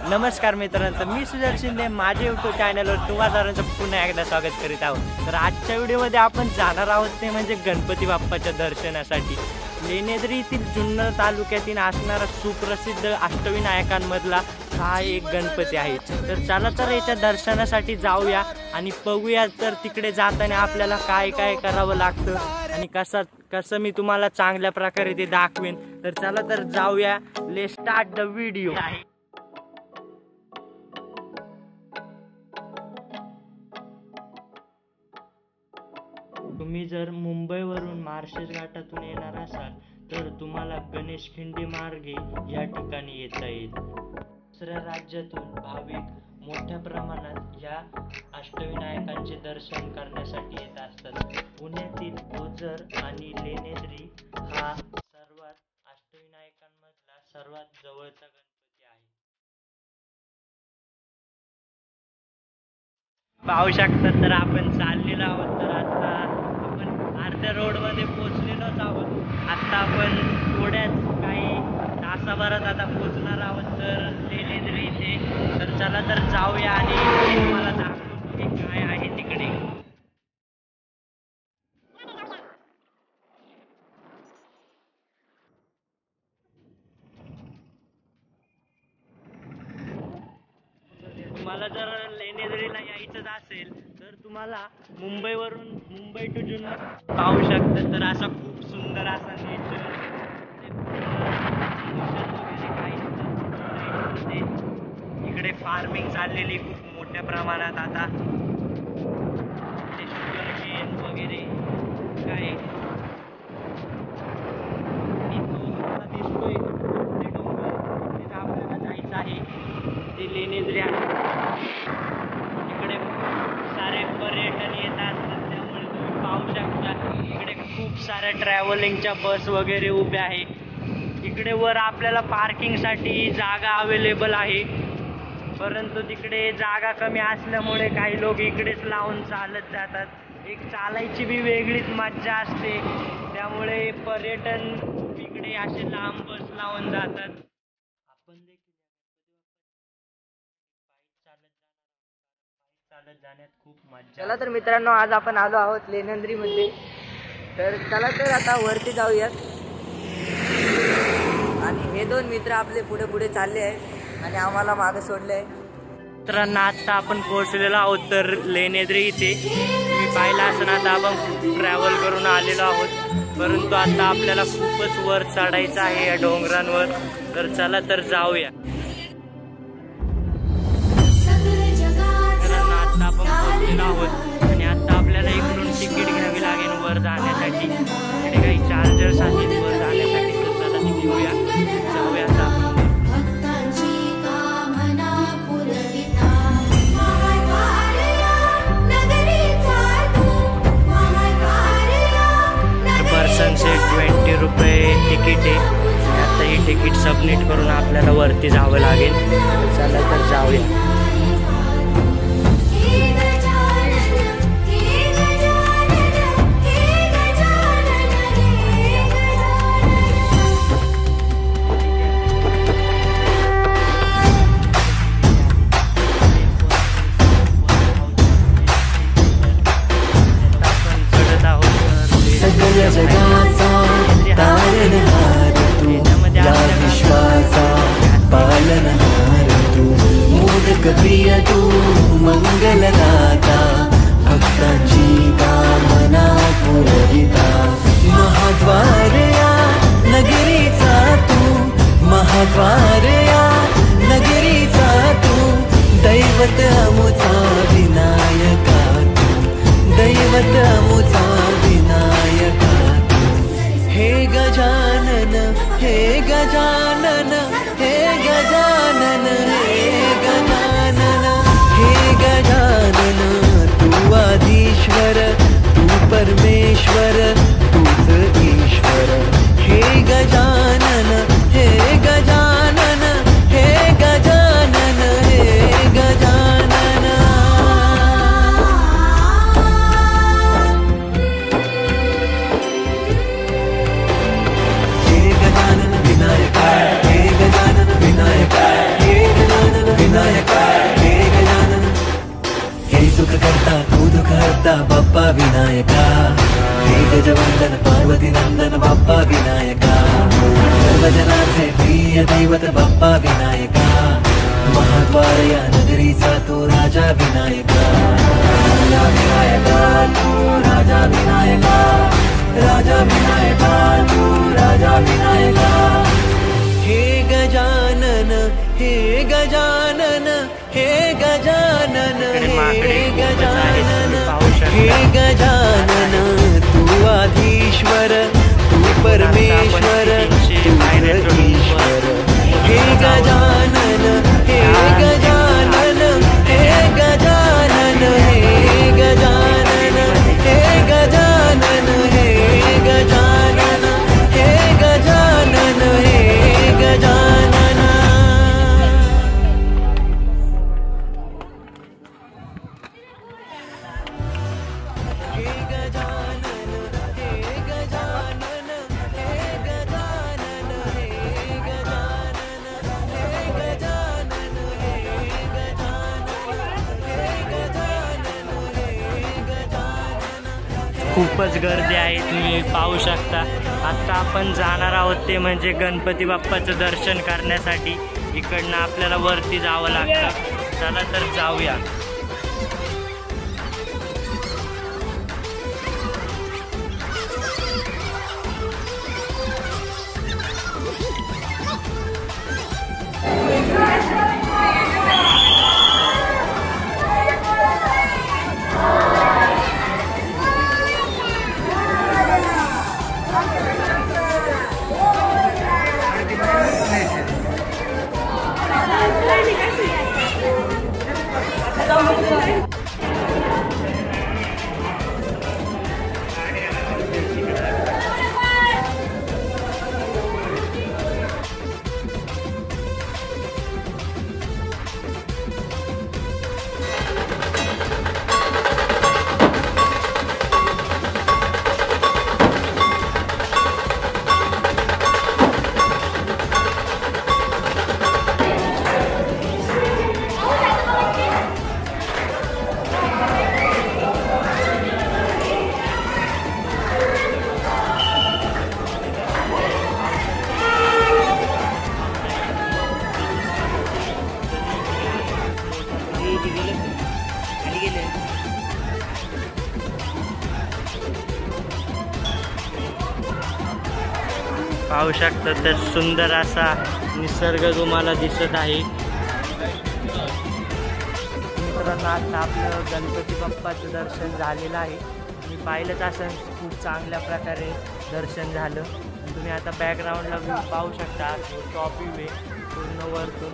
नमस्कार मित्रांनो, मी सुजल शिंदे माझ्या यूट्यूब चॅनलवर तुम्हा सर्वांचं पुन्हा एकदा स्वागत करीत आहोत। तर आजच्या व्हिडिओमध्ये आपण जाणार आहोत ते म्हणजे गणपती बाप्पाच्या दर्शनासाठी। लेणेद्री येथील जुन्नर तालुक्यातील असणारा सुप्रसिद्ध अष्टविनायकांमधला हा एक गणपती आहे। तर चला तर याच्या दर्शनासाठी जाऊया आणि बघूया तर तिकडे जाताना आपल्याला काय काय करावं लागतं आणि कसं मी तुम्हाला चांगल्या प्रकारे ते दाखवेन। तर चला तर जाऊया, लेट्स स्टार्ट द व्हिडिओ। तुम्ही जर मुंबईवरून मार्शेस घाटातून येणार असाल तर तुम्हाला गणेश खिंडी मार्गे या ठिकाणी येता येईल। दुसऱ्या राज्यातून भाविक मोठ्या प्रमाणात या अष्टविनायकांचे दर्शन करण्यासाठी येत असतात। पुण्यातील ओझर आणि लेणेद्री हा अष्टविनायकांमधला सर्वात जवळचा गणपती आहे। पाहू शकता तर आपण चाललेलो आहोत। तर आता आपण अर्ध्या रोड मध्ये पोहोचलेलोच आहोत। आता आपण थोड्याच काही तासाभरात आता पोहोचणार आहोत तर लेणेद्री इथे। तर चला तर जाऊया आणि तुम्हाला दाखवतो की काय आहे तिकडे। तुम्हाला जर लेणेद्रीला यायचं असेल तर तुम्हाला मुंबई टू जुन्नर पाहू शकता। तर असा खूप सुंदर असा नेचर इकडे फार्मिंग चाललेली खूप मोठ्या प्रमाणात। आता शुगरकेन वगैरे काय दिसतोय ते डोंगर तिथे आपल्याला जायचं आहे ते लेणेद्री आहे। इकडे खूप सारे पर्यटन येत असतात त्यामुळे तुम्ही पाहू शकता इकडे खूप साऱ्या ट्रॅव्हलिंगच्या बस वगैरे उभ्या आहे। इकडे वर आपल्याला पार्किंगसाठी जागा अवेलेबल आहे, परंतु तिकडे जागा कमी असल्यामुळे काही लोक इकडेच लावून चालत जातात। एक चालायची बी वेगळीच मज्जा असते, त्यामुळे पर्यटन इकडे असे लांब बस लावून जातात। आपण देखील चालत जाण्यात खूप मज्जा। चला तर मित्रांनो, आज आपण आलो आहोत लेणेद्री मध्ये। तर चला तर आता वरती जाऊयात। आणि हे दोन मित्र आपले पुढे पुढे चालले आहेत आणि आम्हाला मागे सोडले आहे। मित्रांनो, आता आपण पोहोचलेलो आहोत तर लेणेद्री इथे। मी पाहिलं असं आता आपण ट्रॅव्हल करून आलेलो आहोत, परंतु आता आपल्याला खूपच वर चढायचं आहे या डोंगरांवर। तर चला तर जाऊया। आता आपण पोहोचलेलो आहोत आणि आता आपल्याला इकडून तिकीट घ्यावी लागेल वर जाण्यासाठी। इकडे काही चार्जर्स आहेत वर जाण्यासाठी, तर चला ते घेऊया, जाऊया आता आपण। पर्सनचे 20 रुपये तिकीट आहे। आता ही तिकीट सबमिट करून आपल्याला वरती जावं लागेल। चला तर जाऊया। जगाचा तारणहार तू, या विश्वाचा पालनहार तू, मोदक प्रिय तू, मंगलदाता, भक्तांची कामना पुरविता। महाद्वार या नगरीचा तू, महाद्वार या नगरीचा तू, दैवत अमुचा विनायका तू, दैवत अमुचा विनायका। हे गजानन, हे गजानन, हे गजानन, हे गजानन, हे गजानन, तू आधीश्वर, तू परमेश्वर, तूच ईश्वर। हे गजानन, हे गजानन, हे गजानन, हे गजानन। गजवंदन पार्वती नंदन बाप्पा विनायका सर्वजनांचे प्रिय दैवत बाप्पा विनायका महाद्वार या नगरीचा तू राजा विनायका राजा विनायका तू राजा विनायका राजा विनायका तू राजा विनायका हे गजानन हे गजानन हे गजानन हे गजानन हे गजानन तू आधीश्वर तू परमेश्वर तू ईश्वर हे गजानन हे गजानन हे गजानन हे गजानन हे गजानन हे गजानन हे गजानन हे गजानन खूपच गर्दी आहे, तुम्ही पाहू शकता. आता आपण जाणार आहोत ते म्हणजे गणपती बाप्पाचं दर्शन करण्यासाठी. इकडनं आपल्याला वरती जावं लागतं. चला तर जाऊया. पाहू शकता तर सुंदर असा निसर्ग तुम्हाला दिसत आहे. मित्रांनो, आता आपलं गणपती बाप्पाचं दर्शन झालेलं आहे. तुम्ही पाहिलंच असं खूप चांगल्या प्रकारे दर्शन झालं. आणि तुम्ही आता बॅकग्राऊंडला व्ह्यू पाहू शकता. टॉप व्ह्यू आहे पूर्ण वरतून.